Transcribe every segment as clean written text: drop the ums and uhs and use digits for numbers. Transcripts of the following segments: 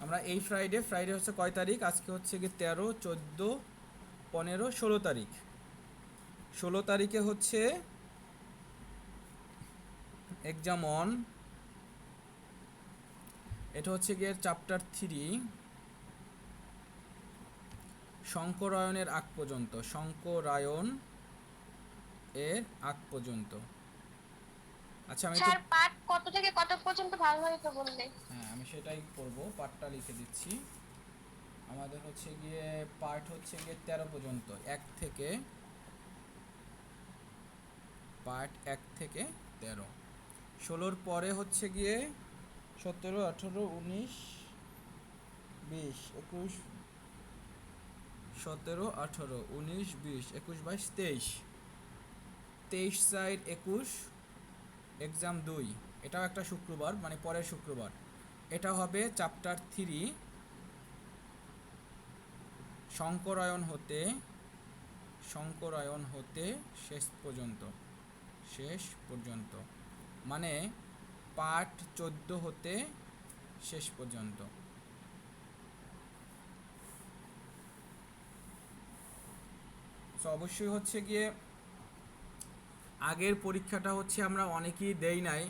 আমরা এই ফ্রাইডে হচ্ছে কয় তারিখ? আজকে হচ্ছে কি 13, 14, 15, 16 তারিখ। 16 তারিখে হচ্ছে এক্সাম অন। এটা হচ্ছে গিয়ে চ্যাপ্টার 3, শঙ্করায়নের আগ পর্যন্ত, শঙ্করায়ন এর আগ পর্যন্ত। আচ্ছা আমি তো স্যার পাঠ কত থেকে কত পর্যন্ত ভালোভাবে তো বললে। হ্যাঁ আমি সেটাই করব, পার্টটা লিখে দিচ্ছি। আমাদের হচ্ছে গিয়ে পার্ট হচ্ছে গিয়ে 13 পর্যন্ত, পার্ট 1 থেকে 13। 16-র পরে হচ্ছে গিয়ে 17, 18, 19, 20, 21, 17, 18, 19, 20, 21, 22, 23। 23 সাইড 21, এক্সাম 2। এটাও একটা শুক্রবার, মানে পরের শুক্রবার। এটা হবে চ্যাপ্টার 3, শঙ্করায়ন হতে শেষ পর্যন্ত, মানে পার্ট 14 হতে শেষ পর্যন্ত। সো অবশ্যই হচ্ছে গিয়ে আগের পরীক্ষাটা হচ্ছে আমরা অনেকেই দেই নাই,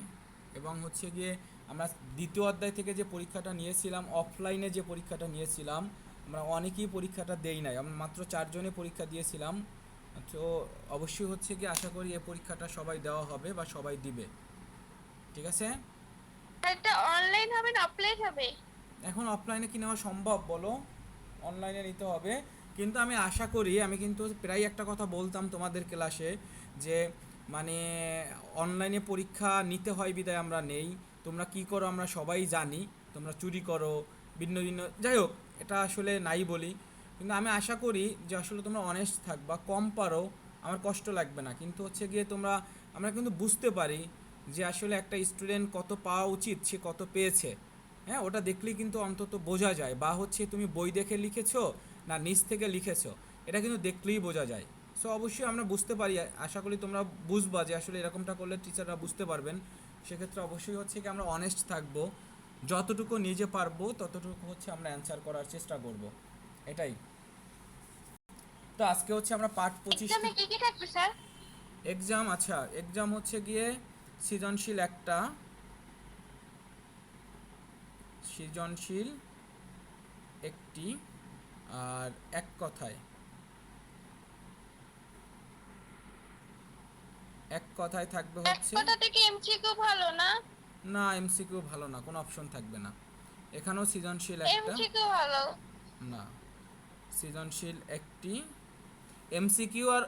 এবং হচ্ছে গিয়ে আমরা দ্বিতীয় অধ্যায় থেকে যে পরীক্ষাটা নিয়েছিলাম, অফলাইনে যে পরীক্ষাটা নিয়েছিলাম, আমরা অনেকেই পরীক্ষাটা দেই নাই, আমরা মাত্র 4 জনে পরীক্ষা দিয়েছিলাম। তো অবশ্যই হচ্ছে গিয়ে আশা করি এই পরীক্ষাটা সবাই দেওয়া হবে বা সবাই দিবে, ঠিক আছে? এটা অনলাইন হবে না অফলাইন হবে? এখন অফলাইনে কি নেওয়া সম্ভব বলো? অনলাইনে নিতে হবে। কিন্তু আমি আশা করি, আমি কিন্তু প্রায় একটা কথা বলতাম তোমাদের ক্লাসে, যে মানে অনলাইনে পরীক্ষা নিতে হয় বিদায় আমরা নেই। তোমরা কি করো আমরা সবাই জানি, তোমরা চুরি করো, ভিন্ন ভিন্ন, যাই হোক এটা আসলে নাই বলি। কিন্তু আমি আশা করি যে আসলে তোমরা অনেস্ট থাকবা, কম পারো, আমার কষ্ট লাগবে না। কিন্তু হচ্ছে গিয়ে আমরা কিন্তু বুঝতে পারি যে আসলে একটা স্টুডেন্ট কত পাওয়া উচিত, সে কত পেয়েছে। হ্যাঁ, ওটা দেখলেই কিন্তু অন্তত বোঝা যায়, বা হচ্ছে তুমি বই দেখে লিখেছো না নিজ থেকে লিখেছো, এটা কিন্তু দেখলেই বোঝা যায়। সো অবশ্যই আমরা বুঝতে পারি, আশা করি তোমরা বুঝবা যে আসলে এরকমটা করলে টিচাররা বুঝতে পারবেন। সেক্ষেত্রে অবশ্যই হচ্ছে কি আমরা অনেস্ট থাকবো, যতটুকু নিজে পারবো ততটুকু হচ্ছে আমরা অ্যান্সার করার চেষ্টা করব, এটাই। তো আজকে হচ্ছে আমরা পার্ট 25 এক্সামে কি কি থাকবে স্যার? এক্সাম। আচ্ছা, এক্সাম হচ্ছে গিয়ে সৃজনশীল একটি, আর এক কথায় থাকবে এক হচ্ছে, কথা থেকে এমসিকিউ ভালো না? না এমসিকিউ ভালো না, কোনো অপশন থাকবে না। এখানেও সৃজনশীল একটা, এমসিকিউ ভালো। না সৃজনশীল একটি, এমসিকিউ আর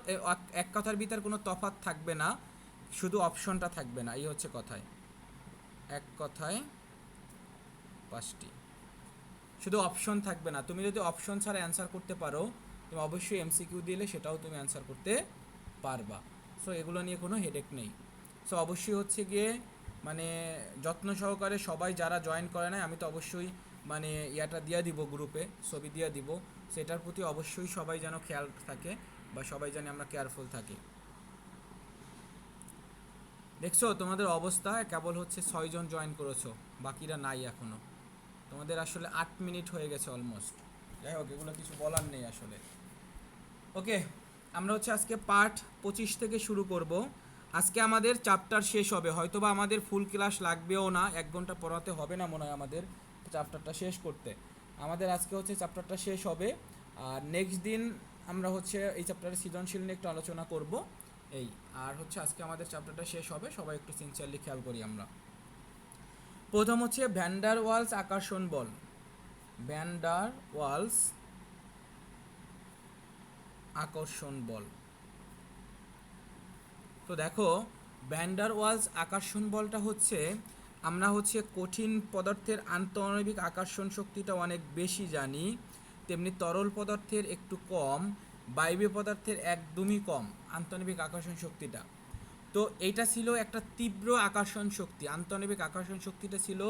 এক কথার ভিতর কোনো তফাৎ থাকবে না, শুধু অপশনটা থাকবে না, এই হচ্ছে কথায়। এক কথায় 5টি, শুধু অপশন থাকবে না। তুমি যদি অপশন ছাড়া অ্যান্সার করতে পারো, তুমি অবশ্যই এমসিকিউ দিলে সেটাও তুমি অ্যান্সার করতে পারবা। সো এগুলো নিয়ে কোনো হেডেক নেই। সো অবশ্যই হচ্ছে গিয়ে মানে যত্ন সহকারে সবাই যারা জয়েন করে নাই, আমি তো অবশ্যই মানে ইয়াটা দিয়ে দিব গ্রুপে, ছবি দিয়ে দিব, সেটার প্রতি অবশ্যই সবাই যেন খেয়াল থাকে, বা সবাই যেন আমরা কেয়ারফুল থাকি। দেখছো তোমাদের অবস্থা, কেবল হচ্ছে 6 জন জয়েন করেছো, বাকিরা নাই এখনো। তোমাদের আসলে 8 মিনিট হয়ে গেছে অলমোস্ট। যাই হোক, এগুলো কিছু বলার নেই আসলে। ওকে, আমরা হচ্ছে আজকে পার্ট 25 থেকে শুরু করব। আজকে আমাদের চ্যাপ্টার শেষ হবে, হয়তোবা আমাদের ফুল ক্লাস লাগবেও না, 1 ঘন্টা পড়াতে হবে না মনে হয় আমাদের চ্যাপ্টারটা শেষ করতে। আমাদের আজকে হচ্ছে চ্যাপ্টারটা শেষ হবে, আর নেক্সট দিন আমরা হচ্ছে এই চ্যাপ্টারের সৃজনশীল নিয়ে একটু আলোচনা করব। এই আর হচ্ছে আজকে আমাদের চ্যাপ্টারটা শেষ হবে, সবাই একটু সিনসিয়ারলি খেয়াল করি আমরা। প্রথম হচ্ছে ভ্যান্ডার ওয়ালস আকর্ষণ বল। ভ্যান্ডার ওয়ালস আকর্ষণ বল। তো দেখো, ভ্যান্ডার ওয়ালস আকর্ষণ বলটা হচ্ছে, আমরা হচ্ছে কঠিন পদার্থের আন্তঃআণবিক আকর্ষণ শক্তিটা অনেক বেশি জানি, তেমনি তরল পদার্থের একটু কম, বায়বীয় পদার্থের একদমই কম আন্তঃআণবিক আকর্ষণ শক্তিটা। তো এইটা ছিল একটা তীব্র আকর্ষণ শক্তি, আন্তঃআণবিক আকর্ষণ শক্তিটা ছিল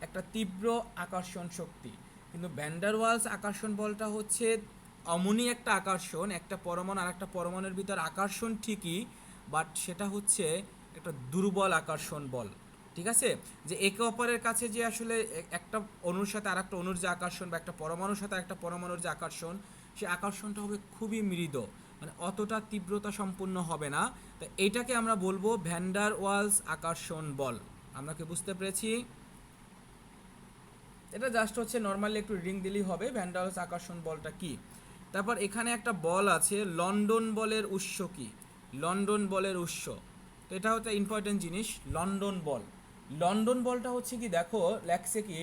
একটা তীব্র আকর্ষণ শক্তি। কিন্তু ভ্যান্ডার ওয়ালস আকর্ষণ বলটা হচ্ছে অমনই একটা আকর্ষণ, একটা পরমাণু আর একটা পরমাণুর ভিতর আকর্ষণ ঠিকই, বাট সেটা হচ্ছে একটা দুর্বল আকর্ষণ বল। ঠিক আছে, যে একে অপরের কাছে যে আসলে একটা অণুর সাথে আর একটা অণুর যে আকর্ষণ বা একটা পরমাণুর সাথে একটা পরমাণুর যে আকর্ষণ, সেই আকর্ষণটা হবে খুবই মৃদু, মানে অতটা তীব্রতা সম্পূর্ণ হবে না। তো এইটাকে আমরা বলবো ভ্যান ডার ওয়ালস আকর্ষণ বল। আমরা কি বুঝতে পেরেছি? এটা জাস্ট হচ্ছে নর্মালি একটু রিডিং দিলেই হবে ভ্যান ডার ওয়ালস আকর্ষণ বলটা কি। তারপর এখানে একটা বল আছে, লন্ডন বলের উৎস কি? লন্ডন বলের উৎস, তো এটা হচ্ছে ইম্পর্টেন্ট জিনিস। লন্ডন বল, লন্ডন বলটা হচ্ছে কি, দেখো লেখছে কি,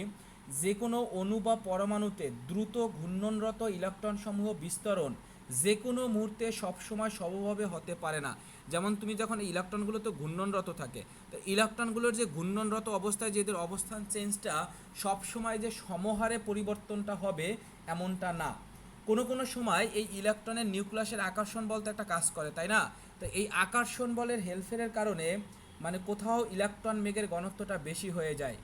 যে কোনো অণু বা পরমাণুতে দ্রুত ঘূর্ণনরত ইলেকট্রন সমূহ বিস্তরণ যে কোনো মুহূর্তে সবসময় সমভাবে হতে পারে না। যেমন তুমি যখন এই ইলেকট্রনগুলো তো ঘূর্ণনরত থাকে, তো ইলেকট্রনগুলোর যে ঘূর্ণনরত অবস্থায় যেদের অবস্থান চেঞ্জটা সবসময় যে সমহারে পরিবর্তনটা হবে এমনটা না। কোনো কোনো সময় এই ইলেকট্রনের নিউক্লিয়াসের আকর্ষণ বলতে একটা কাজ করে, তাই না? তো এই আকর্ষণ বলের হেলফেরের কারণে মানে কোথাও ইলেকট্রন মেঘের ঘনত্বটা বেশি হয়ে যায়।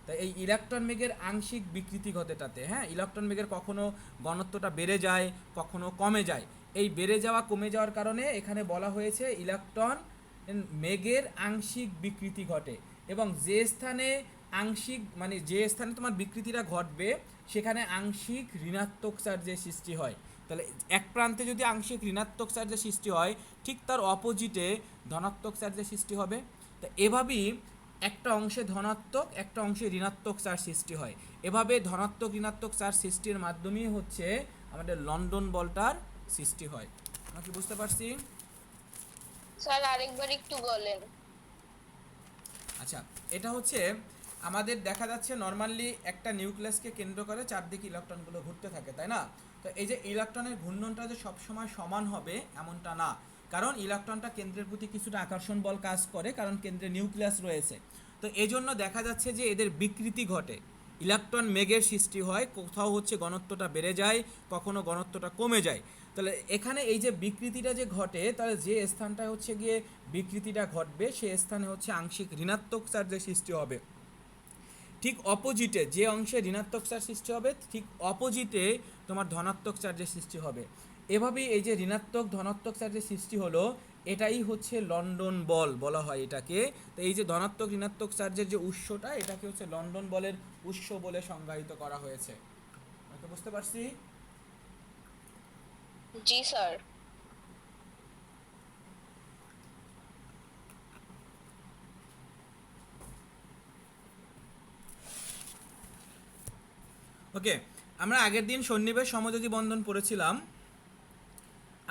তাই এই ইলেকট্রন মেঘের আংশিক বিকৃতি ঘটে তাতে, হ্যাঁ, ইলেকট্রন মেঘের কখনো ঘনত্বটা বেড়ে যায়, কখনো কমে যায়। এই বেড়ে যাওয়া কমে যাওয়ার কারণে এখানে বলা হয়েছে ইলেকট্রন মেঘের আংশিক বিকৃতি ঘটে, এবং যে স্থানে আংশিক মানে যে স্থানে তোমার বিকৃতিটা ঘটবে সেখানে আংশিক ঋণাত্মক চার্জের সৃষ্টি হয়। তাহলে এক প্রান্তে যদি আংশিক ঋণাত্মক চার্জের সৃষ্টি হয়, ঠিক তার অপোজিটে ধনাত্মক চার্জের সৃষ্টি হবে। তো এভাবেই একটা অংশে ধনাত্মক একটা অংশে ঋণাত্মক চার্জ সৃষ্টি হয়। এভাবে ধনাত্মক ঋণাত্মক চার্জ সৃষ্টির মাধ্যমেই হচ্ছে আমাদের লন্ডন বলটার সৃষ্টি হয়। আমরা কি বুঝতে পারছি? স্যার আরেকবার একটু বলেন। আচ্ছা, এটা হচ্ছে আমাদের দেখা যাচ্ছে নর্মালি একটা নিউক্লিয়াসকে কেন্দ্র করে চারদিকে ইলেকট্রনগুলো ঘুরতে থাকে, তাই না? তো এই যে ইলেকট্রনের ঘূর্ণনটা যে সবসময় সমান হবে এমনটা না, কারণ ইলেকট্রনটা কেন্দ্রের প্রতি কিছুটা আকর্ষণ বল কাজ করে, কারণ কেন্দ্রে নিউক্লিয়াস রয়েছে। তো এই জন্য দেখা যাচ্ছে যে এদের বিকৃতি ঘটে, ইলেকট্রন মেঘের সৃষ্টি হয়, কোথাও হচ্ছে ঘনত্বটা বেড়ে যায়, কখনো ঘনত্বটা কমে যায়। তাহলে এখানে এই যে বিকৃতিটা যে ঘটে, তাহলে যে স্থানটায় হচ্ছে গিয়ে বিকৃতিটা ঘটবে সেই স্থানে হচ্ছে আংশিক ঋণাত্মক চার্জের সৃষ্টি হবে। ঠিক অপোজিটে যে অংশে ঋণাত্মক চার্জ সৃষ্টি হবে ঠিক অপোজিটে তোমার ধনাত্মক চার্জের সৃষ্টি হবে। এভাবেই এই যে ঋণাত্মক ধনাত্মক চার্জের সৃষ্টি হলো, এটাই হচ্ছে লন্ডন বল বলা হয় এটাকে। তো এই যে ধনাত্মক ঋণাত্মক চার্জের যে উৎসটা, এটাকে হচ্ছে লন্ডন বলের উৎস বলে সংজ্ঞায়িত করা হয়েছে। আমি বুঝতে পারছি? জি স্যার। ওকে, আমরা আগের দিন সন্নিবেশ সমযোজী বন্ধন পড়েছিলাম,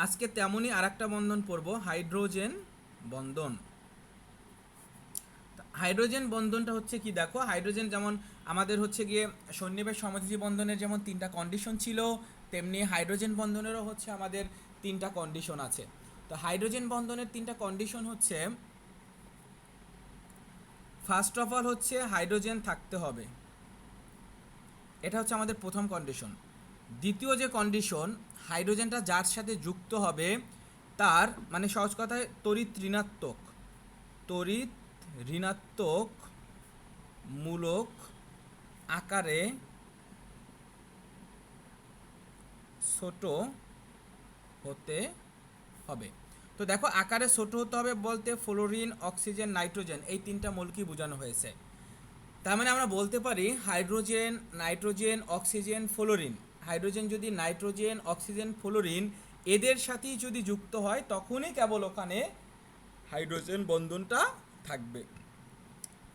আজকে তেমনই আরেকটা বন্ধন পড়ব, হাইড্রোজেন বন্ধন। হাইড্রোজেন বন্ধনটা হচ্ছে কি, দেখো হাইড্রোজেন যেমন আমাদের হচ্ছে গিয়ে সন্নিবেশ সমযোজী বন্ধনের যেমন তিনটা কন্ডিশন ছিল, তেমনি হাইড্রোজেন বন্ধনেরও হচ্ছে আমাদের তিনটা কন্ডিশন আছে। তো হাইড্রোজেন বন্ধনের তিনটা কন্ডিশন হচ্ছে, ফার্স্ট অফ অল হচ্ছে হাইড্রোজেন থাকতে হবে, এটা হচ্ছে আমাদের প্রথম কন্ডিশন। দ্বিতীয় যে কন্ডিশন, হাইড্রোজেনটা যার সাথে যুক্ত হবে তার মানে সহজ কথায় তড়িৎ ঋণাত্মক মূলক আকারে ছোট হতে হবে। তো দেখো আকারে ছোট হতে হবে বলতে ফ্লোরিন, অক্সিজেন, নাইট্রোজেন এই তিনটা মৌলকেই বোঝানো হয়েছে। তার মানে আমরা বলতে পারি hydrogen, nitrogen, oxygen, fluorine, hydrogen যদি নাইট্রোজেন, অক্সিজেন, ফ্লোরিন এদের সাথেই যদি যুক্ত হয় তখনই কেবল ওখানে হাইড্রোজেন বন্ধনটা থাকবে।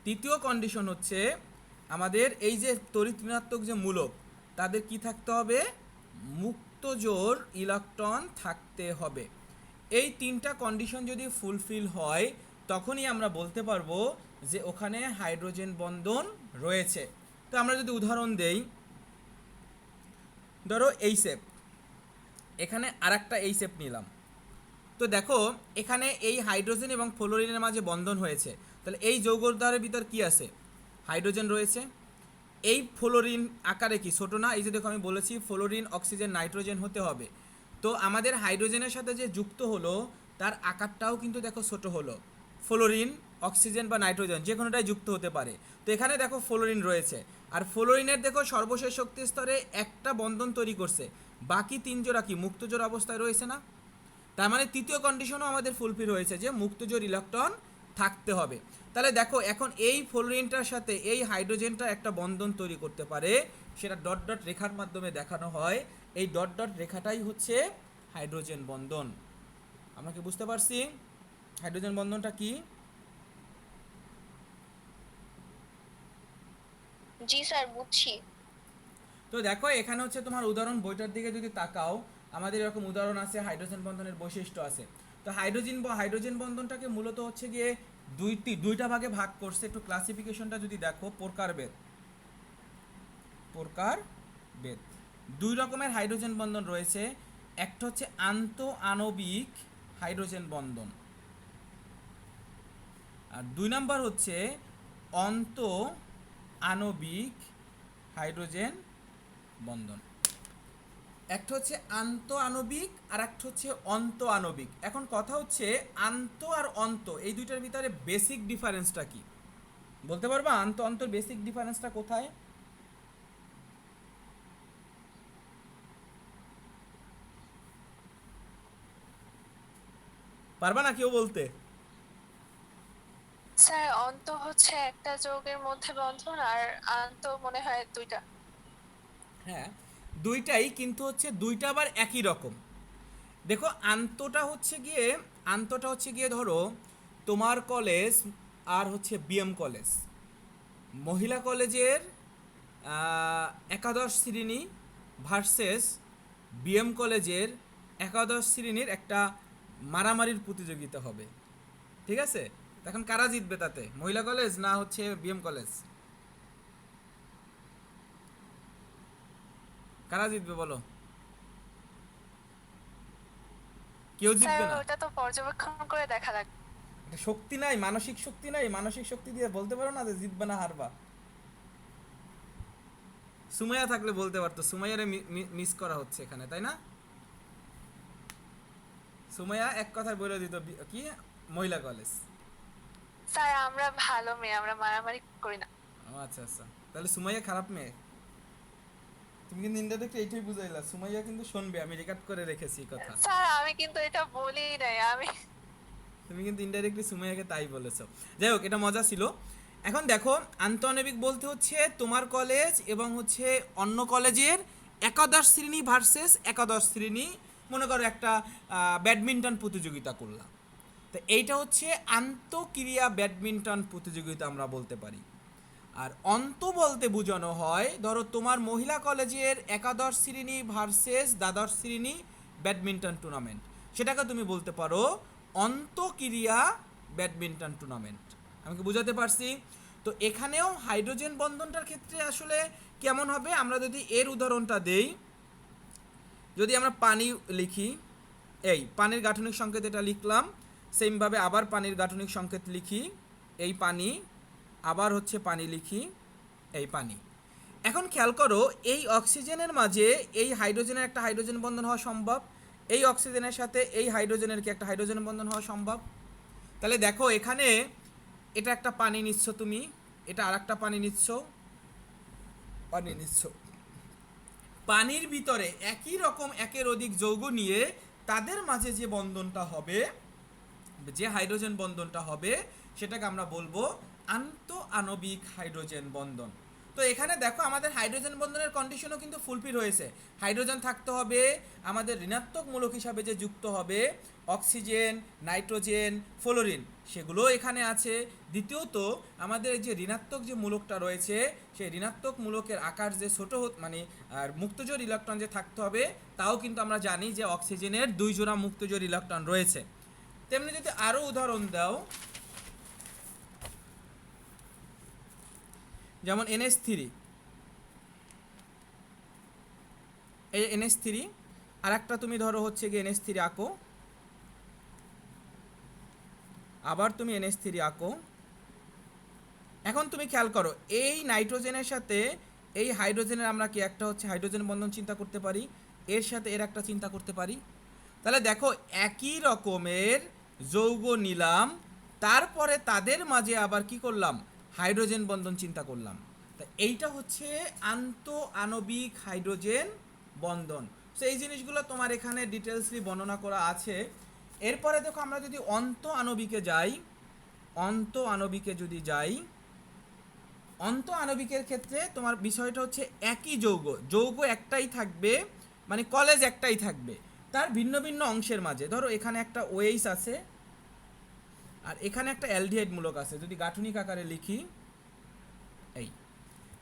তৃতীয় কন্ডিশন হচ্ছে আমাদের এই যে তড়িৎ ঋণাত্মক যে মূলক তাদের কি থাকতে হবে, মুক্ত জোড় ইলেকট্রন থাকতে হবে। এই তিনটা কন্ডিশন যদি ফুলফিল হয় তখনই আমরা বলতে পারবো যে ওখানে হাইড্রোজেন বন্ধন রয়েছে। তো আমরা যদি উদাহরণ দেই, ধরো এই শেপ, এখানে আরেকটা এই শেপ নিলাম। তো দেখো এখানে এই হাইড্রোজেন এবং ফ্লোরিনের মাঝে বন্ধন হয়েছে, তাহলে এই যৌগদ্বয়ের ভিতর কি আছে, হাইড্রোজেন রয়েছে। এই ফ্লোরিন আকারে কি ছোট না? এই যে দেখো আমি বলেছি ফ্লোরিন, অক্সিজেন, নাইট্রোজেন হতে হবে। তো আমাদের হাইড্রোজেনের সাথে যে যুক্ত হলো তার আকারটাও কিন্তু দেখো ছোট হলো। ফ্লোরিন, অক্সিজেন বা নাইট্রোজেন যে কোনোটাই যুক্ত হতে পারে। তো এখানে দেখো ফ্লোরিন রয়েছে, আর ফ্লোরিনের দেখো সর্বশেষ শক্তি স্তরে একটা বন্ধন তৈরি করছে, বাকি তিন জোড়া কি মুক্তজোড় অবস্থায় রয়েছে না? তার মানে তৃতীয় কন্ডিশনও আমাদের ফুলফিল হয়েছে যে মুক্তজোড় ইলেকট্রন থাকতে হবে। তাহলে দেখো এখন এই ফ্লোরিনটার সাথে এই হাইড্রোজেনটা একটা বন্ধন তৈরি করতে পারে, সেটা ডট ডট রেখার মাধ্যমে দেখানো হয়। এই ডট ডট রেখাটাই হচ্ছে হাইড্রোজেন বন্ধন। আমরা কি বুঝতে পারছি হাইড্রোজেন বন্ধনটা কি? জি স্যার, বুঝছি। তো দেখো এখানে হচ্ছে তোমার উদাহরণ বইটার দিকে যদি তাকাও, আমাদের এরকম উদাহরণ আছে, হাইড্রোজেন বন্ধনের বৈশিষ্ট্য আছে। তো হাইড্রোজেন বন্ধনটাকে মূলত হচ্ছে গিয়ে দুইটা ভাগে ভাগ করছে। একটু ক্লাসিফিকেশনটা যদি দেখো, প্রকারভেদ দুই রকমের হাইড্রোজেন বন্ধন রয়েছে। একটা হচ্ছে আন্তঃআণবিক হাইড্রোজেন বন্ধন, আর দুই নাম্বার হচ্ছে অন্তঃআণবিক হাইড্রোজেন বন্ধন। একটা হচ্ছে আন্তঃআণবিক আর একটা হচ্ছে অন্তঃআণবিক। এখন কথা হচ্ছে আর অন্ত এই দুইটার ভিতরে বেসিক ডিফারেন্সটা কি বলতে পারবা? অন্তর বেসিক ডিফারেন্সটা কোথায়? পারবা না কেউ বলতে? স্যার, অন্ত হচ্ছে একটা যৌগের মধ্যে বন্ধন, আর আন্ত মনে হয় দুইটা। হ্যাঁ, দুইটাই, কিন্তু হচ্ছে দুইটা আবার একই রকম। দেখো আন্তটা হচ্ছে গিয়ে ধরো তোমার কলেজ আর হচ্ছে বিএম কলেজ, মহিলা কলেজের একাদশ শ্রেণী ভার্সেস বিএম কলেজের একাদশ শ্রেণীর একটা মারামারির প্রতিযোগিতা হবে, ঠিক আছে? এখন কারা জিতবে তাতে, মহিলা কলেজ না হচ্ছে বিএম কলেজ? কারা জিতবে বলো? কেউ স্যার, জিতবে না। ওটা তো পর্যবেক্ষণ করে দেখা লাগবে। একটা শক্তি নাই, মানসিক শক্তি নাই, মানসিক শক্তি দিয়ে বলতে পারো না যে জিতবে না হারবা? সুমাইয়া থাকলে বলতে পারতো, সুমাইয়ারে মিস করা হচ্ছে এখানে, তাই না? সুমাইয়া এক কথায় বলে দিত কি মহিলা কলেজ। স্যার, আমরা ভালো মেয়ে, আমরা মারামারি করি না। ও আচ্ছা আচ্ছা, তাহলে সুমাইয়া খারাপ মেয়ে? তুমি কিন্তু ইন্টারভিউতে এইটাই বুঝাইলা, সুমাইয়া কিন্তু শুনবে, আমি রেকর্ড করে রেখেছি এই কথা। স্যার, আমি কিন্তু এটা বলি নাই। তুমি কিন্তু ইনডাইরেক্টলি সুমাইয়াকে তাই বলেছো। যাই হোক, এটা মজা ছিল। এখন দেখো, আন্তঃআণবিক বলতে হচ্ছে তোমার কলেজ এবং হচ্ছে অন্য কলেজের একাদশ শ্রেণী ভার্সেস একাদশ শ্রেণী। মনে করো একটা ব্যাডমিন্টন প্রতিযোগিতা করলাম, তো এইটা হচ্ছে আন্তঃক্রিয়া ব্যাডমিন্টন প্রতিযোগিতা আমরা বলতে পারি। আর অন্ত বলতে বোঝানো হয় ধরো তোমার মহিলা কলেজের একাদশ শ্রেণী ভার্সেস দ্বাদশ শ্রেণী ব্যাডমিন্টন টুর্নামেন্ট, সেটাকে তুমি বলতে পারো অন্তঃক্রিয়া ব্যাডমিন্টন টুর্নামেন্ট। আমি কি বুঝাতে পারছি? তো এখানেও হাইড্রোজেন বন্ধনটার ক্ষেত্রে আসলে কেমন হবে, আমরা যদি এর উদাহরণটা দেই, যদি আমরা পানি লিখি, এই পানির গাঠনিক সংকেত এটা লিখলাম, সেমভাবে আবার পানির গাঠনিক সংকেত লিখি, এই পানি, আবার হচ্ছে পানি লিখি, এই পানি। এখন খেয়াল করো, এই অক্সিজেনের মাঝে এই হাইড্রোজেনের একটা হাইড্রোজেন বন্ধন হওয়া সম্ভব, এই অক্সিজেনের সাথে এই হাইড্রোজেনের কি একটা হাইড্রোজেন বন্ধন হওয়া সম্ভব? তাহলে দেখো এখানে এটা একটা পানি নিচ্ছ তুমি, এটা আর একটা পানি নিচ্ছ, পানির ভিতরে একই রকম একের অধিক যৌগ নিয়ে তাদের মাঝে যে বন্ধনটা হবে, যে হাইড্রোজেন বন্ধনটা হবে, সেটাকে আমরা বলবো আন্তঃআণবিক হাইড্রোজেন বন্ধন। তো এখানে দেখো আমাদের হাইড্রোজেন বন্ধনের কন্ডিশনও কিন্তু ফুলফিল হয়েছে। হাইড্রোজেন থাকতে হবে, আমাদের ঋণাত্মক মূলক হিসাবে যে যুক্ত হবে অক্সিজেন, নাইট্রোজেন, ফ্লোরিন, সেগুলোও এখানে আছে। দ্বিতীয়ত আমাদের যে ঋণাত্মক যে মূলকটা রয়েছে, সেই ঋণাত্মক মূলকের আকার যে ছোট মানে আর মুক্তজোড় ইলেকট্রন যে থাকতে হবে, তাও কিন্তু আমরা জানি যে অক্সিজেনের 2 জোড়া মুক্তজোড় ইলেকট্রন রয়েছে। তেমনি যদি আরো উদাহরণ দাও, যেমন NH3, এই NH3, আর একটা তুমি ধরো হচ্ছে গিয়ে NH3 আঁকো, আবার তুমি NH3 আঁকো। এখন তুমি খেয়াল করো, এই নাইট্রোজেনের সাথে এই হাইড্রোজেনের আমরা কি একটা হচ্ছে হাইড্রোজেন বন্ধন চিন্তা করতে পারি, এর সাথে এর একটা চিন্তা করতে পারি। তাহলে দেখো একই রকমের যৌগ নিলাম, তারপরে তাদের মাঝে আবার কি করলাম, হাইড্রোজেন বন্ধন চিন্তা করলাম। তা এইটা হচ্ছে আন্তঃআণবিক হাইড্রোজেন বন্ধন। সো এই জিনিসগুলো তোমার এখানে ডিটেলসলি বর্ণনা করা আছে। এরপরে দেখো আমরা যদি অন্তঃআণবিকে যাই, অন্ত আণবিকে যদি যাই, অন্ত আণবিকের ক্ষেত্রে তোমার বিষয়টা হচ্ছে একই যৌগ, যৌগ একটাই থাকবে, মানে কলেজ একটাই থাকবে, তার ভিন্ন ভিন্ন অংশের মাঝে। ধরো এখানে একটা ওএইচ আছে আর এখানে একটা অ্যালডিহাইড মূলক আছে, যদি গাঠনিক আকারে লিখি এই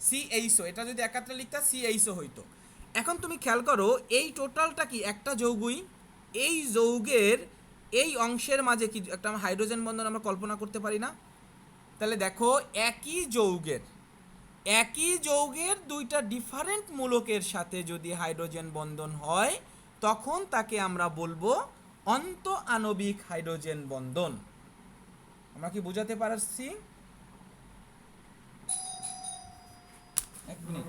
সিএইচও, এটা যদি একাত্রে লিখতা সিএইচও হইতো। এখন তুমি খেয়াল করো এই টোটালটা কি একটা যৌগই, এই যৌগের এই অংশের মাঝে কি একটা হাইড্রোজেন বন্ধন আমরা কল্পনা করতে পারি না? তাহলে দেখো একই যৌগের দুইটা ডিফারেন্ট মূলকের সাথে যদি হাইড্রোজেন বন্ধন হয় তখন তাকে আমরা বলবো অন্ত আণবিক হাইড্রোজেন বন্ধন। আমরা কি বোঝাতে পারছি? এক মিনিট।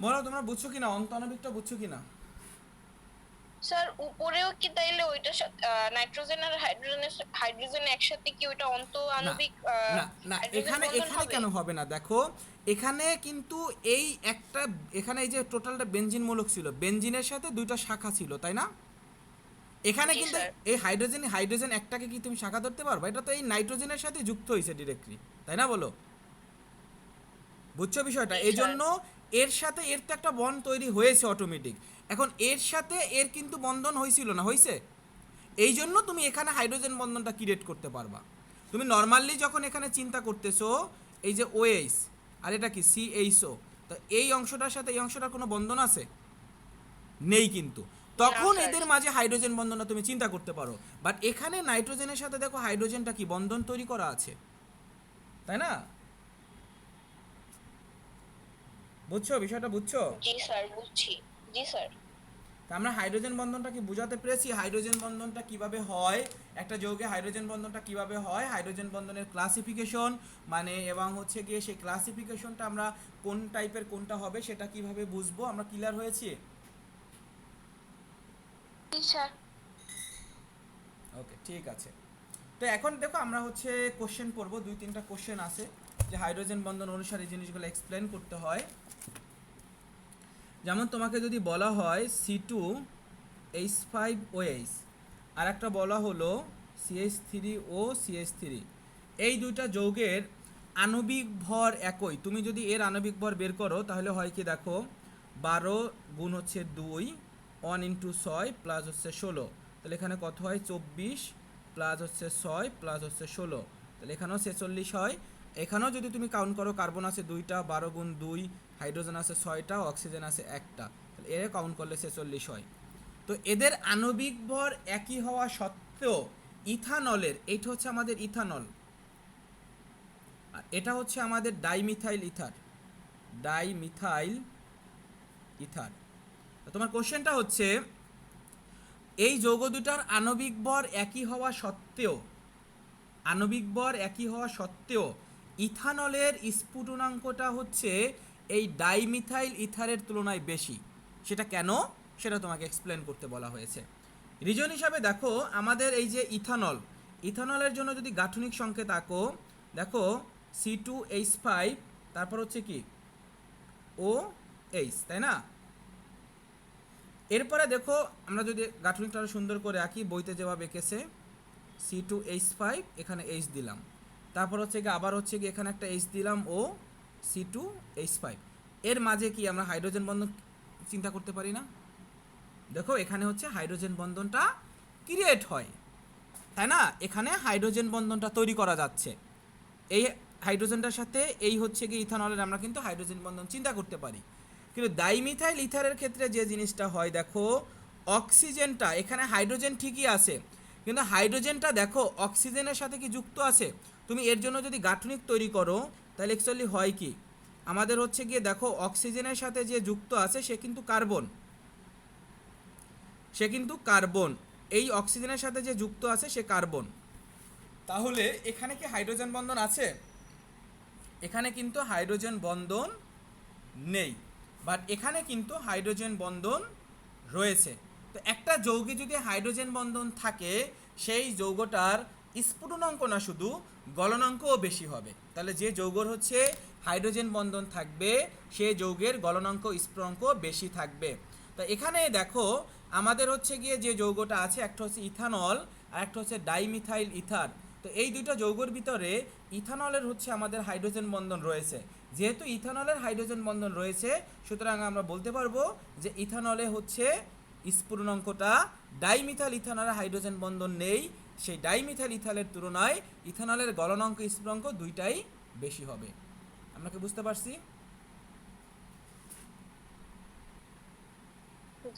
বলো তোমরা বুঝছো কিনা, অন্ত আণবিকটা বুঝছো কিনা? স্যার উপরেও কি তাইলে ওইটার সাথে নাইট্রোজেন আর হাইড্রোজেন একসাথে কি ওইটা অন্ত আণবিক না না, হাইড্রোজেন এখানে বন্ধন এখানে হবে? কেন হবে না? দেখো এখানে কিন্তু এই একটা, এখানে এই যে টোটালটা বেনজিন মূলক ছিল, বেনজিনের সাথে দুইটা শাখা ছিল, তাই না? এখানে জি, কিন্তু স্যার। এই হাইড্রোজেন একটাকে কি তুমি শাখা ধরতে পারবে? এটা তো এই নাইট্রোজেনের সাথে যুক্ত হয়েছে ডিরেক্টলি, তাই না? বলো, বুঝছো বিষয়টা? জি, এই স্যার। জন্য এর সাথে এর তো একটা বন্ড তৈরি হয়েছে অটোমেটিক। এখন এর সাথে এর কিন্তু বন্ধন হয়েছিল না, হয়েছে? এই জন্য তুমি এখানে হাইড্রোজেন বন্ধনটা ক্রিয়েট করতে পারবা। তুমি নর্মালি যখন এখানে চিন্তা করতেছো এই যে ওএইচ আর এটা কি সিএইচও, তো এই অংশটার সাথে এই অংশটার কোনো বন্ধন আছে? নেই কিন্তু। তখন স্যার। এদের মাঝে হাইড্রোজেন বন্ধনটা তুমি চিন্তা করতে পারো। বাট এখানে নাইট্রোজেনের সাথে দেখো হাইড্রোজেনটা কি বন্ধন তৈরি করা আছে, তাই না? বুঝছো বিষয়টা, বুঝছো? জি স্যার, বুঝছি। জি স্যার। তা আমরা হাইড্রোজেন বন্ধনটা কি বোঝাতে পেরেছি? হাইড্রোজেন বন্ধনটা কিভাবে হয়, একটা যৌগে হাইড্রোজেন বন্ধনটা কিভাবে হয়, হাইড্রোজেন বন্ধনের ক্লাসিফিকেশন মানে, এবং হচ্ছে গিয়ে সেই ক্লাসিফিকেশনটা আমরা কোন টাইপের কোনটা হবে সেটা কিভাবে বুঝবো, আমরা ক্লিয়ার হয়েছি? জি স্যার। ওকে, ঠিক আছে। তো এখন দেখো আমরা হচ্ছে কোশ্চেন পড়বো, 2-3টা কোশ্চেন আছে যে হাইড্রোজেন বন্ধন অনুসারে এই জিনিসগুলো এক্সপ্লেন করতে হয়। যেমন তোমাকে যদি বলা হয় C2H5OH আর একটা বলা হলো CH3OCH3, এই দুইটা যৌগের আণবিক ভর একই, তুমি যদি এর আণবিক ভর বের করো তাহলে হয় কি দেখো 12 গুণ হচ্ছে 2 1 ইন্টু 6 প্লাস হচ্ছে 16, তাহলে এখানে কত হয় 24 প্লাস হচ্ছে 6 প্লাস হচ্ছে 16, তাহলে এখানেও 46 হয়। এখানেও যদি তুমি কাউন্ট করো কার্বন আছে 2টা, 12 গুণ 2, হাইড্রোজেন আছে 6টা, অক্সিজেন আছে 1টা, তাহলে এর কাউন্ট করলে 46 হয়। তো এদের আণবিক ভর একই হওয়া সত্ত্বেও ইথানলের, এইটা হচ্ছে আমাদের ইথানল আর এটা হচ্ছে আমাদের ডাইমিথাইল ইথার। তো তোমার কোশ্চেনটা হচ্ছে এই যৌগ দুটার আণবিক ভর একই হওয়া সত্ত্বেও ইথানলের স্ফুটনাঙ্কটা হচ্ছে এই ডাইমিথাইল ইথারের তুলনায় বেশি, সেটা কেন সেটা তোমাকে এক্সপ্লেন করতে বলা হয়েছে। রিজন হিসাবে দেখো আমাদের এই যে ইথানলের জন্য যদি গাঠনিক সংকেত আঁকো, দেখো C2H5 তারপর হচ্ছে কি OH, তাই না? এরপরে দেখো আমরা যদি গাঠনিকটা আরো সুন্দর করে আঁকি, বইতে যেভাবে এঁকেছে C2H5 এখানে H দিলাম, তারপর হচ্ছে কি আবার হচ্ছে কি এখানে একটা H দিলাম ও C2H5, এর মাঝে কি আমরা হাইড্রোজেন বন্ধন চিন্তা করতে পারি না? দেখো এখানে হচ্ছে হাইড্রোজেন বন্ধনটা ক্রিয়েট হয়, তাই না? এখানে হাইড্রোজেন বন্ধনটা তৈরি করা যাচ্ছে, এই হাইড্রোজেনটার সাথে এই হচ্ছে কি ইথানলের আমরা কিন্তু হাইড্রোজেন বন্ধন চিন্তা করতে পারি। কিন্তু ডাইমিথাইল ইথারের ক্ষেত্রে যে জিনিসটা হয় দেখো, অক্সিজেনটা এখানে হাইড্রোজেন ঠিকই আছে কিন্তু হাইড্রোজেনটা দেখো অক্সিজেনের সাথে কি যুক্ত আছে, তুমি এর জন্য যদি গাঠনিক তৈরি করো তাহলে অ্যাকচুয়ালি হয় কি আমাদের হচ্ছে গিয়ে দেখো অক্সিজেনের সাথে যে যুক্ত আছে সে কিন্তু কার্বন, এই অক্সিজেনের সাথে যে যুক্ত আছে সে কার্বন। তাহলে এখানে কি হাইড্রোজেন বন্ধন আছে? এখানে কিন্তু হাইড্রোজেন বন্ধন নেই, বাট এখানে কিন্তু হাইড্রোজেন বন্ধন রয়েছে। তো একটা যৌগে যদি হাইড্রোজেন বন্ধন থাকে সেই যৌগটার স্ফুটনাঙ্ক না শুধু গলনাঙ্কও বেশি হবে। তাহলে যে যৌগর হচ্ছে হাইড্রোজেন বন্ধন থাকবে সেই যৌগের গলনাঙ্ক স্ফুটনাঙ্ক বেশি থাকবে। তো এখানে দেখো আমাদের হচ্ছে গিয়ে যে যৌগটা আছে একটা হচ্ছে ইথানল আর একটা হচ্ছে ডাইমিথাইল ইথার। তো এই দুটো যৌগের ভিতরে ইথানলের হচ্ছে আমাদের হাইড্রোজেন বন্ধন রয়েছে। যেহেতু ইথানলের হাইড্রোজেন বন্ধন রয়েছে সুতরাং আমরা বলতে পারবো যে ইথানলে হচ্ছে স্ফুটনাঙ্কটা ডাইমিথাইল ইথানলের হাইড্রোজেন বন্ধন নেই, সেই ডাইমিথাইল ইথানলের তুলনায় ইথানলের গলনাঙ্ক স্ফুটনাঙ্ক দুইটাই বেশি হবে। আমরা কি বুঝতে পারছি?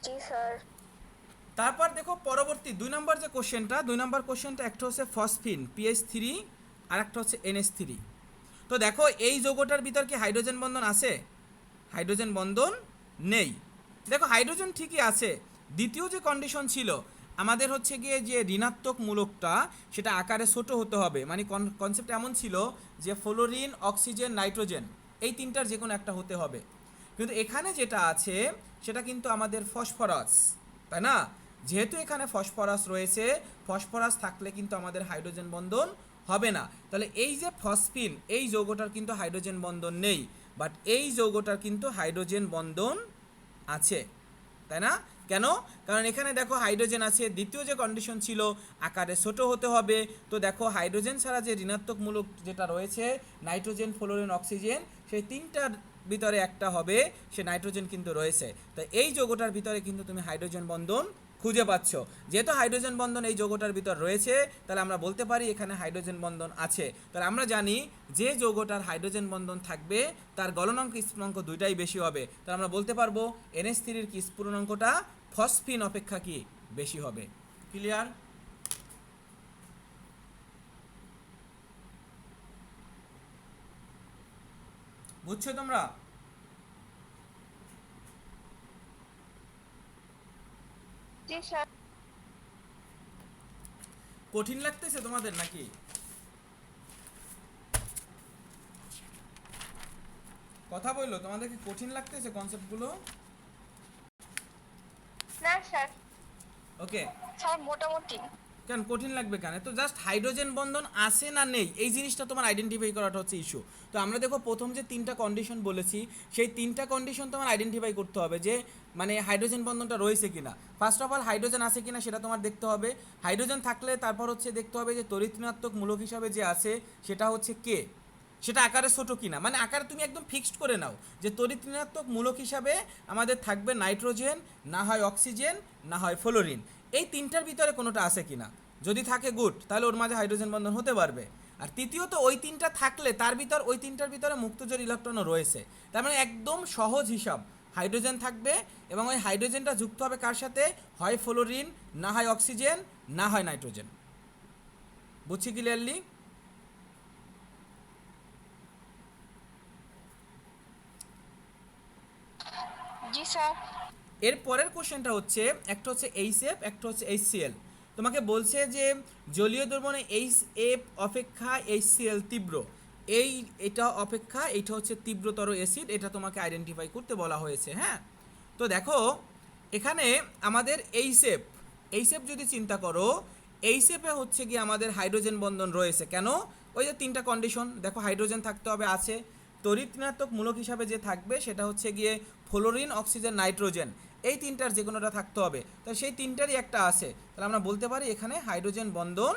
জি স্যার। তারপর দেখো পরবর্তী 2 নম্বর যে কোশ্চেনটা, 2 নম্বর কোশ্চেনটা একটা হচ্ছে ফসফিন PH3 আর একটা হচ্ছে NH3। তো দেখো এই যৌগটার ভিতর কি হাইড্রোজেন বন্ধন আছে? হাইড্রোজেন বন্ধন নেই। দেখো হাইড্রোজেন ঠিকই আছে। দ্বিতীয় যে কন্ডিশন ছিল আমাদের হচ্ছে গিয়ে যে ঋণাত্মক মূলকটা সেটা আকারে ছোট হতে হবে, মানে কনসেপ্ট এমন ছিল যে ফ্লোরিন, অক্সিজেন, নাইট্রোজেন এই তিনটার যে কোনো একটা হতে হবে। কিন্তু এখানে যেটা আছে সেটা কিন্তু আমাদের ফসফরাস, তাই না? যেহেতু এখানে ফসফরাস রয়েছে, ফসফরাস থাকলে কিন্তু আমাদের হাইড্রোজেন বন্ধন হবে না। তাহলে এই যে ফসফিন এই যৌগটার কিন্তু হাইড্রোজেন বন্ধন নেই, বাট এই যৌগটার কিন্তু হাইড্রোজেন বন্ধন আছে, তাই না? কেন? কারণ এখানে দেখো হাইড্রোজেন আছে, দ্বিতীয় যে কন্ডিশন ছিল আকারে ছোট হতে হবে। তো দেখো হাইড্রোজেন ছাড়া যে ঋণাত্মক মূলক যেটা রয়েছে নাইট্রোজেন, ফ্লোরিন, অক্সিজেন, সেই তিনটার ভিতরে একটা হবে, সে নাইট্রোজেন কিন্তু রয়েছে। তো এই যৌগটার ভিতরে কিন্তু তুমি হাইড্রোজেন বন্ধন খুঁজে পাচ্ছ। যেহেতু হাইড্রোজেন বন্ধন এই যৌগটার ভিতর রয়েছে তাহলে আমরা বলতে পারি এখানে হাইড্রোজেন বন্ধন আছে। তাহলে আমরা জানি যে যৌগটার হাইড্রোজেন বন্ধন থাকবে তার গলনাঙ্ক স্ফুটনাঙ্ক দুইটাই বেশি হবে। তাহলে আমরা বলতে পারবো NH3 কি স্ফুটনাঙ্কটা ফসফিন অপেক্ষা কি বেশি হবে। ক্লিয়ার? বুঝছো তোমরা? জি স্যার। কঠিন লাগতেছে তোমাদের নাকি? কথা বললো, তোমাদের কি কঠিন লাগতেছে কনসেপ্টগুলো? না স্যার। ওকে। স্যার মোটামুটি। কেন কঠিন লাগবে কেন? তো জাস্ট হাইড্রোজেন বন্ধন আছে না নেই এই জিনিসটা তোমার আইডেন্টিফাই করাটা হচ্ছে ইস্যু। তো আমরা দেখো প্রথম যে তিনটা কন্ডিশন বলেছি সেই তিনটা কন্ডিশন তোমার আইডেন্টিফাই করতে হবে যে মানে হাইড্রোজেন বন্ধনটা রয়েছে কিনা। ফার্স্ট অফ অল হাইড্রোজেন আছে কিনা সেটা তোমার দেখতে হবে। হাইড্রোজেন থাকলে তারপর হচ্ছে দেখতে হবে যে তড়িৎ ঋণাত্মক মূলক হিসাবে যে আছে সেটা হচ্ছে কে, সেটা আকারে ছোটো কিনা, মানে আকারে তুমি একদম ফিক্সড করে নাও যে তড়িৎ ঋণাত্মক মূলক হিসাবে আমাদের থাকবে নাইট্রোজেন, না হয় অক্সিজেন, না হয় ফ্লোরিন। এই তিনটার ভিতরে কোনোটা আছে কিনা, যদি থাকে গুড, তাহলে ওর মাঝে হাইড্রোজেন বন্ধন হতে পারবে। আর তৃতীয়ত ওই তিনটা থাকলে তার ভিতর ওই তিনটার ভিতরে মুক্তজোড় ইলেকট্রনও রয়েছে। তার মানে একদম সহজ হিসাব, হাইড্রোজেন থাকবে এবং ওই হাইড্রোজেনটা যুক্ত হবে কার সাথে, হয় ফ্লোরিন, না হয় অক্সিজেন, না হয় নাইট্রোজেন। বুঝছি ক্লিয়ারলি? জি স্যার। এর পরের কোশ্চেনটা হচ্ছে একটা হচ্ছে HF, একটা হচ্ছে HCl। তোমাকে বলছে যে জলীয় দ্রবণে HF অপেক্ষা HCl তীব্র, এটা অপেক্ষা এটা হচ্ছে তীব্রতর অ্যাসিড, এটা তোমাকে আইডেন্টিফাই করতে বলা হয়েছে। হ্যাঁ, তো দেখো এখানে আমাদের HF যদি চিন্তা করো, HF-এ হচ্ছে কি আমাদের হাইড্রোজেন বন্ধন রয়েছে। কেন? ওই যে তিনটা কন্ডিশন দেখো, হাইড্রোজেন থাকতে হবে, আছে। তড়িৎ ঋণাত্মক মূলক হিসাবে যে থাকবে সেটা হচ্ছে গিয়ে ফ্লোরিন, অক্সিজেন, নাইট্রোজেন, এই তিনটার যে কোনোটা থাকতে হবে। তো সেই তিনটারই একটা আছে, তাহলে আমরা বলতে পারি এখানে হাইড্রোজেন বন্ধন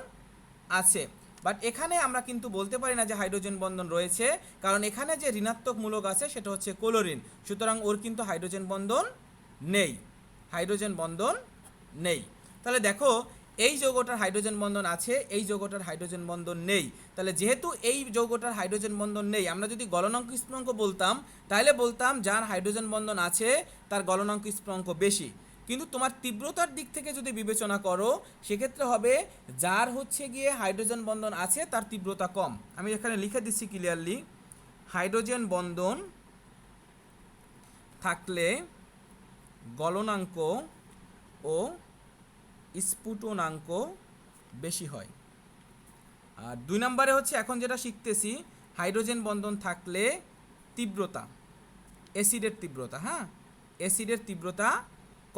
আছে। বাট এখানে আমরা কিন্তু বলতে পারি না যে হাইড্রোজেন বন্ধন রয়েছে, কারণ এখানে যে ঋণাত্মক মূলক আছে সেটা হচ্ছে ক্লোরিন, সুতরাং ওর কিন্তু হাইড্রোজেন বন্ধন নেই, হাইড্রোজেন বন্ধন নেই। তাহলে দেখো এই যৌগটার হাইড্রোজেন বন্ধন আছে, এই যৌগটার হাইড্রোজেন বন্ধন নেই। তাহলে যেহেতু এই যৌগটার হাইড্রোজেন বন্ধন নেই, আমরা যদি গলনাঙ্ক স্ফুটনাঙ্ক বলতাম তাহলে বলতাম যার হাইড্রোজেন বন্ধন আছে তার গলনাঙ্ক স্ফুটনাঙ্ক বেশি। কিন্তু তোমার তীব্রতার দিক থেকে যদি বিবেচনা করো সেক্ষেত্রে হবে যার হচ্ছে গিয়ে হাইড্রোজেন বন্ধন আছে তার তীব্রতা কম। আমি এখানে লিখে দিচ্ছি ক্লিয়ারলি, হাইড্রোজেন বন্ধন থাকলে গলনাঙ্ক ও স্ফুটনাঙ্ক বেশি হয়। আর 2 নম্বরে হচ্ছে এখন যেটা শিখতেছি, হাইড্রোজেন বন্ধন থাকলে তীব্রতা, অ্যাসিডের তীব্রতা, হ্যাঁ অ্যাসিডের তীব্রতা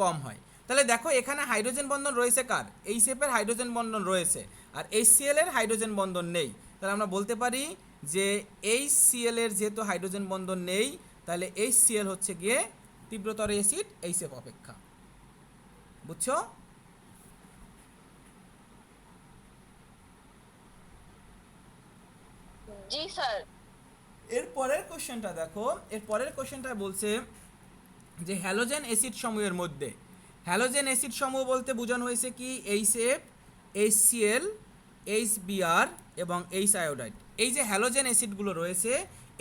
কম হয়। তাহলে দেখো এখানে হাইড্রোজেন বন্ধন রয়েছে কার, HF এর হাইড্রোজেন বন্ধন রয়েছে, আর HCl এর হাইড্রোজেন বন্ধন নেই। তাহলে আমরা বলতে পারি যে HCl এর যেহেতু হাইড্রোজেন বন্ধন নেই, তাহলে HCl হচ্ছে গিয়ে তীব্রতর অ্যাসিড HF অপেক্ষা। বুঝছো? জি স্যার। এর পরের কোশ্চেনটা দেখো, এর পরের কোশ্চেনটা বলছে যে হ্যালোজেন অ্যাসিড সমূহের মধ্যে, হ্যালোজেন অ্যাসিড সমূহ বলতে বোঝানো হয়েছে কি HF, HCl, HBr এবং H আয়োডাইড। এই যে হ্যালোজেন অ্যাসিডগুলো রয়েছে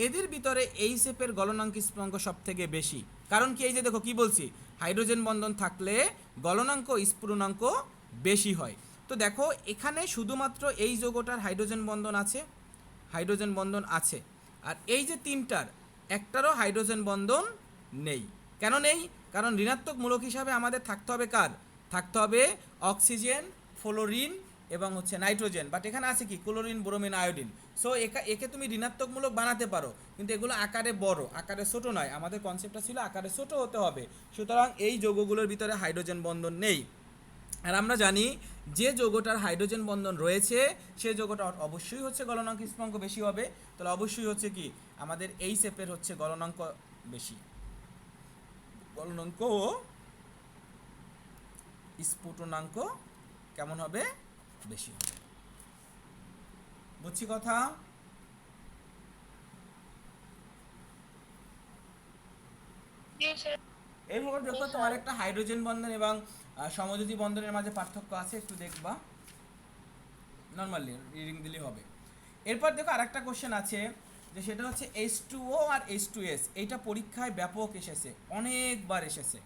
এদের ভিতরে HF এর গলনাঙ্ক স্ফুটনাঙ্ক সব থেকে বেশি। কারণ কি, এই যে দেখো কি বলছি, হাইড্রোজেন বন্ধন থাকলে গলনাঙ্ক স্ফুটনাঙ্ক বেশি হয়। তো দেখো এখানে শুধুমাত্র এই যৌগটার হাইড্রোজেন বন্ধন আছে, হাইড্রোজেন বন্ধন আছে, আর এই যে তিনটার একটারও হাইড্রোজেন বন্ধন নেই। কেন নেই? কারণ ঋণাত্মক মূলক হিসাবে আমাদের থাকতে হবে কার, থাকতে হবে অক্সিজেন, ফ্লোরিন এবং হচ্ছে নাইট্রোজেন, বাট এখানে আছে কি ক্লোরিন, ব্রোমিন, আয়োডিন। সো একে তুমি ঋণাত্মক মূলক বানাতে পারো, কিন্তু এগুলো আকারে বড়, আকারে ছোট নয়। আমাদের কনসেপ্টটা ছিল আকারে ছোট হতে হবে। সুতরাং এই যৌগগুলোর ভিতরে হাইড্রোজেন বন্ধন নেই। আর আমরা জানি যে যৌগটার হাইড্রোজেন বন্ধন রয়েছে সেই যৌগটা অবশ্যই হচ্ছে গলনাঙ্ক স্ফুটনাঙ্ক বেশি হবে। তাহলে অবশ্যই হচ্ছে কি আমাদের HF এর হচ্ছে গলনাঙ্ক বেশি, গলনাঙ্ক ও স্ফুটনাঙ্ক কেমন হবে, বেশি হবে। বুঝছি কথা? জি স্যার। এরপর দেখো তোমার একটা হাইড্রোজেন বন্ধন এবং সমযোজী বন্ধনের মাঝে পার্থক্য আছে, একটু দেখবা, নর্মালি রিডিং দিলেই হবে। এরপর দেখো আরেকটা কোশ্চেন আছে যে সেটা হচ্ছে H2O আর H2S। এইটা পরীক্ষায় ব্যাপক এসেছে, অনেকবার এসেছে।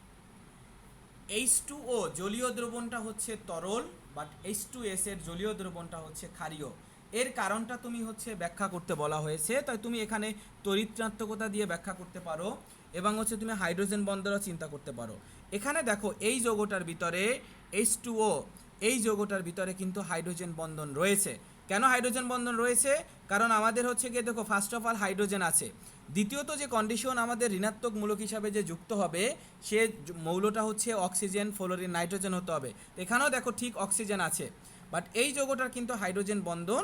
H2O জলীয় দ্রবণটা হচ্ছে তরল, বাট H2S এর জলীয় দ্রবণটা হচ্ছে ক্ষারীয়। এর কারণটা তুমি হচ্ছে ব্যাখ্যা করতে বলা হয়েছে, তাই তুমি এখানে তড়িৎঋণাত্মকতা দিয়ে ব্যাখ্যা করতে পারো এবং হচ্ছে তুমি হাইড্রোজেন বন্ধনও চিন্তা করতে পারো। এখানে দেখো এই যৌগটার ভিতরে H2O, এই যৌগটার ভিতরে কিন্তু হাইড্রোজেন বন্ধন রয়েছে। কেন হাইড্রোজেন বন্ধন রয়েছে? কারণ আমাদের হচ্ছে গিয়ে দেখো ফার্স্ট অফ অল হাইড্রোজেন আছে, দ্বিতীয়ত যে কন্ডিশন আমাদের ঋণাত্মক মূলক হিসাবে যে যুক্ত হবে সে মৌলটা হচ্ছে অক্সিজেন, ফ্লোরিন, নাইট্রোজেন হতে হবে। এখানেও দেখো ঠিক অক্সিজেন আছে, বাট এই যৌগটার কিন্তু হাইড্রোজেন বন্ধন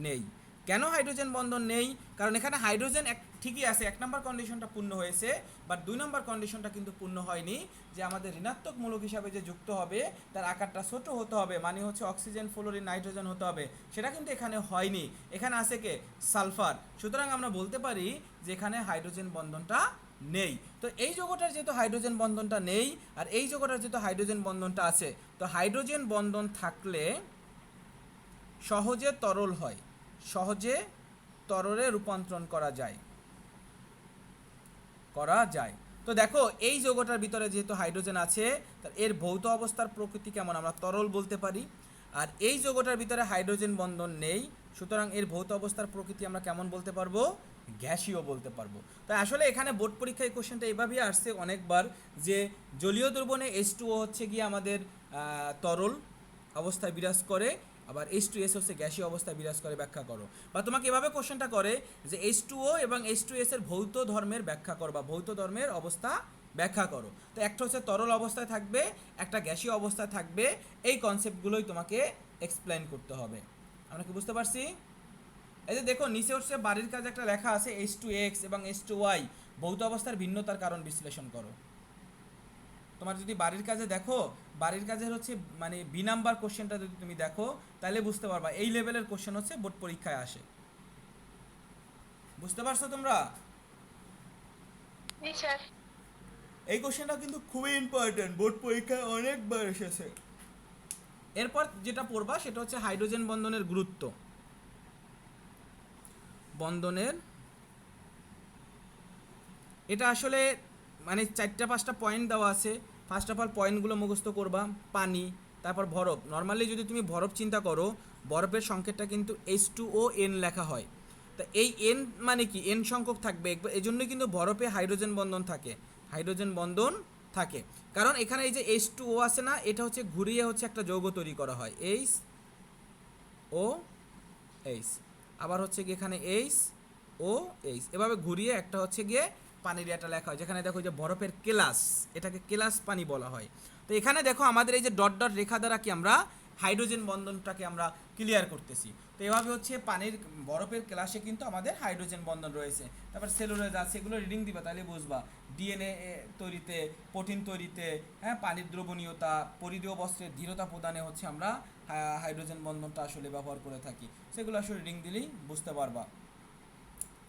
নেই। কেন হাইড্রোজেন বন্ধন নেই? কারণ এখানে হাইড্রোজেন ঠিকই আছে, 1 নম্বর কন্ডিশনটা পূর্ণ হয়েছে, বাট 2 নম্বর কন্ডিশনটা কিন্তু পূর্ণ হয়নি, যে আমাদের ঋণাত্মক মূলক হিসাবে যে যুক্ত হবে তার আকারটা ছোট হতে হবে, মানে হচ্ছে অক্সিজেন, ফ্লোরিন, নাইট্রোজেন হতে হবে। সেটা কিন্তু এখানে হয়নি, এখানে আছে কে, সালফার। সুতরাং আমরা বলতে পারি যে এখানে হাইড্রোজেন বন্ধনটা নেই। তো এই যৌগটার যেহেতু হাইড্রোজেন বন্ধনটা নেই আর এই যৌগটার যেহেতু হাইড্রোজেন বন্ধনটা আছে, তো হাইড্রোজেন বন্ধন থাকলে সহজে তরল হয়, সহজে তরলে রূপান্তরণ করা যায়। তো দেখো এই যৌগটার ভিতরে যেহেতু হাইড্রোজেন আছে, তার এর ভৌত অবস্থার প্রকৃতি কেমন, আমরা তরল বলতে পারি। আর এই যৌগটার ভিতরে হাইড্রোজেন বন্ধন নেই, সুতরাং এর ভৌত অবস্থার প্রকৃতি আমরা কেমন বলতে পারবো, গ্যাসীয় বলতে পারবো। তাই আসলে এখানে বোর্ড পরীক্ষায় কোশ্চেনটা এভাবেই আসছে অনেকবার, যে জলীয় দ্রবণে H2O হচ্ছে গিয়ে আমাদের তরল অবস্থায় বিরাজ করে, আবার H2S হচ্ছে গ্যাসীয় অবস্থায় বিরাজ করে, ব্যাখ্যা করো। বা তোমাকে এভাবে কোশ্চেনটা করে যে H2O এবং H2S এর ভৌত ধর্মের ব্যাখ্যা করো বা ভৌত ধর্মের অবস্থা ব্যাখ্যা করো। তো একটা হচ্ছে তরল অবস্থায় থাকবে, একটা গ্যাসীয় অবস্থায় থাকবে, এই কনসেপ্টগুলোই তোমাকে এক্সপ্লেন করতে হবে। আমরা কি বুঝতে পারছি? এই যে দেখো নিচে হচ্ছে বাড়ির কাজে একটা লেখা আছে H2X এবং H2Y, ভৌত অবস্থার ভিন্নতার কারণ বিশ্লেষণ করো। তোমার যদি বাড়ির কাজে দেখো, বাড়ির কাজের হচ্ছে মানে বি নাম্বার কোশ্চেনটা যদি তুমি দেখো তাহলে বুঝতে পারবা এই লেভেলের কোশ্চেন হচ্ছে বোর্ড পরীক্ষায় আসে। বুঝতে পারছো তোমরা? জি স্যার। এই কোশ্চেনটা কিন্তু খুবই ইম্পর্টেন্ট, বোর্ড পরীক্ষায় অনেকবার এসেছে। এরপর যেটা পড়বা সেটা হচ্ছে হাইড্রোজেন বন্ধনের গুরুত্ব। বন্ধনের এটা আসলে মানে 4-5টা পয়েন্ট দেওয়া আছে। ফার্স্ট অফ অল পয়েন্টগুলো মুখস্থ করবা। পানি, তারপর বরফ। নর্মালি যদি তুমি বরফ চিন্তা করো, বরফের সংকেতটা কিন্তু H2ON লেখা হয়। তা এই এন মানে কি, এন সংখ্যক থাকবে, এই জন্যই কিন্তু বরফে হাইড্রোজেন বন্ধন থাকে, হাইড্রোজেন বন্ধন থাকে। কারণ এখানে এই যে H2O আছে না, এটা হচ্ছে ঘুরিয়ে হচ্ছে একটা যৌগ তৈরি করা হয়, HOH, আবার হচ্ছে কি এখানে HOH, এভাবে ঘুরিয়ে একটা হচ্ছে গিয়ে পানির এটা লেখা হয়, যেখানে দেখো যে বরফের কেলাস, এটাকে কেলাস পানি বলা হয়। তো এখানে দেখো আমাদের এই যে ডট ডট রেখা দ্বারা কি আমরা হাইড্রোজেন বন্ধনটাকে আমরা ক্লিয়ার করতেছি। তো এভাবে হচ্ছে পানির বরফের ক্লাসে কিন্তু আমাদের হাইড্রোজেন বন্ধন রয়েছে। তারপর সেলুলোজ আছে, এগুলো রিডিং দিবা তাহলে বুঝবা। ডিএনএ তৈরিতে, প্রোটিন তৈরিতে, হ্যাঁ, পানির দ্রবণীয়তা, পরিধেয় বস্ত্রের দৃঢ়তা প্রদানে হচ্ছে আমরা হাইড্রোজেন বন্ধনটা আসলে ব্যবহার করে থাকি। সেগুলো আসলে রিডিং দিলেই বুঝতে পারবা।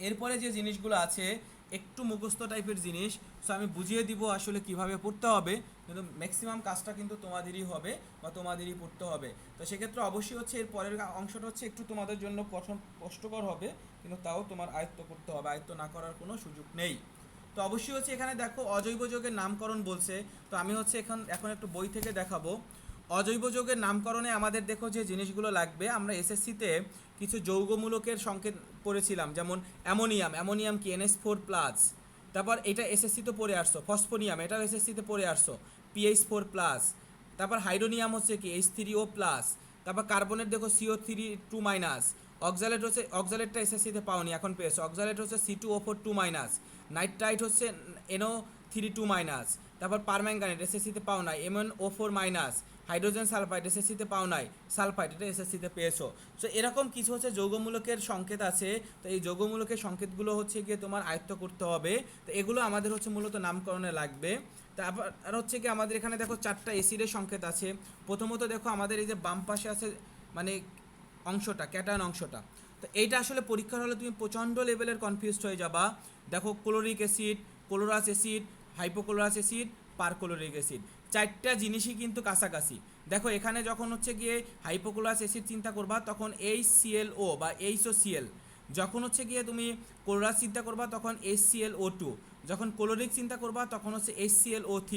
এরপরে যে জিনিসগুলো আছে একটু মুখস্থ টাইপের জিনিস, সো আমি বুঝিয়ে দিব আসলে কিভাবে পড়তে হবে, কিন্তু ম্যাক্সিমাম কাজটা কিন্তু তোমাদেরই হবে বা তোমাদেরই পড়তে হবে। তো সেক্ষেত্রে অবশ্যই হচ্ছে এর পরের অংশটা হচ্ছে একটু তোমাদের জন্য কষ্টকর হবে, কিন্তু তাও তোমার আয়ত্ত করতে হবে, আয়ত্ত না করার কোনো সুযোগ নেই। তো অবশ্যই হচ্ছে এখানে দেখো অজৈব যৌগের নামকরণ বলছে। তো আমি হচ্ছে এখন একটু বই থেকে দেখাবো। অজৈব যৌগের নামকরণে আমাদের দেখো যে জিনিসগুলো লাগবে, আমরা এসএসসিতে কিছু যৌগমূলকের সংকেত পড়েছিলাম, যেমন অ্যামোনিয়াম কি NH4+। তারপর এটা এসএসসিতে পড়ে আসছো, ফসফোনিয়াম এটাও এসএসসিতে পড়ে আসছো, PH4+। তারপর হাইড্রোনিয়াম হচ্ছে কি H3O+। তারপর কার্বনের দেখো CO3 2-। অক্সালেটটা এসএসসিতে পাওনি, এখন পেয়েছো। অক্সালেট হচ্ছে C2O4 2-। নাইট্রাইট হচ্ছে NO3 2-। তারপর পারম্যাঙ্গানেট এসএসসিতে পাও নাই, MnO4-। হাইড্রোজেন সালফাইড এসএসসিতে পাও নাই, সালফাইড এটা এসএসসিতে পেয়েছো। সো এরকম কিছু হচ্ছে যৌগমূলকের সংকেত আছে। তো এই যৌগমূলকের সংকেতগুলো হচ্ছে গিয়ে তোমার আয়ত্ত করতে হবে। তো এগুলো আমাদের হচ্ছে মূলত নামকরণে লাগবে। তারপর আর হচ্ছে কি আমাদের এখানে দেখো 4টা অ্যাসিডের সংকেত আছে। প্রথমত দেখো আমাদের এই যে বাম পাশে আছে মানে অংশটা, ক্যাটায়ন অংশটা। তো এইটা আসলে পরীক্ষার হলে তুমি প্রচণ্ড লেভেলের কনফিউজড হয়ে যাবা। দেখো chloric acid, chlorous acid, hypochlorous acid, perchloric acid, 4টা জিনিসই কিন্তু কাছাকাছি। দেখো এখানে যখন হচ্ছে গিয়ে হাইপোক্লোরাস অ্যাসিড চিন্তা করবা তখন HClO বা HOCl, যখন হচ্ছে গিয়ে তুমি ক্লোরাস চিন্তা করবা তখন HClO2, যখন ক্লোরিক চিন্তা করবা তখন হচ্ছে HClO3,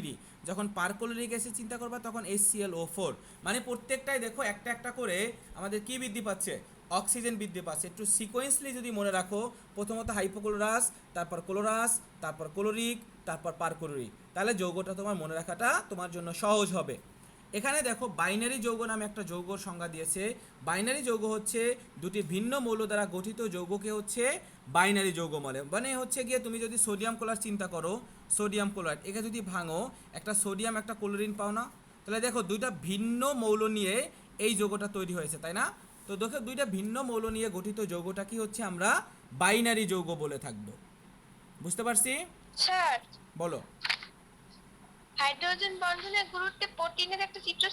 যখন পারক্লোরিক অ্যাসিড চিন্তা করবা তখন HClO4। মানে প্রত্যেকটাই দেখো একটা একটা করে আমাদের কি বৃদ্ধি পাচ্ছে, অক্সিজেন বৃদ্ধি পাচ্ছে। একটু সিকোয়েন্সলি যদি মনে রাখো, প্রথমত হাইপোক্লোরাস, তারপর ক্লোরাস, তারপর ক্লোরিক, তারপর পারক্লোরিক, তাহলে যৌগটা তোমার মনে রাখাটা তোমার জন্য সহজ হবে। এখানে দেখো বাইনারি যৌগ নামে একটা যৌগর সংজ্ঞা দিয়েছে। বাইনারি যৌগ হচ্ছে দুটি ভিন্ন মৌল দ্বারা গঠিত যৌগকে হচ্ছে বাইনারি যৌগ বলে। মানে হচ্ছে গিয়ে তুমি যদি সোডিয়াম ক্লোরাইড চিন্তা করো, সোডিয়াম ক্লোরাইড একে যদি ভাঙো, একটা সোডিয়াম একটা ক্লোরিন পাও না, তাহলে দেখো দুইটা ভিন্ন মৌল নিয়ে এই যৌগটা তৈরি হয়েছে, তাই না? তো দেখো দুইটা ভিন্ন মৌল নিয়ে গঠিত যৌগটা কি হচ্ছে আমরা বাইনারি যৌগ বলে থাকবো। বুঝতে পারছি? স্যার, বলো। হাইড্রোজেন বন্ধনের গুরুত্বে প্রোটিনের একটা চিত্র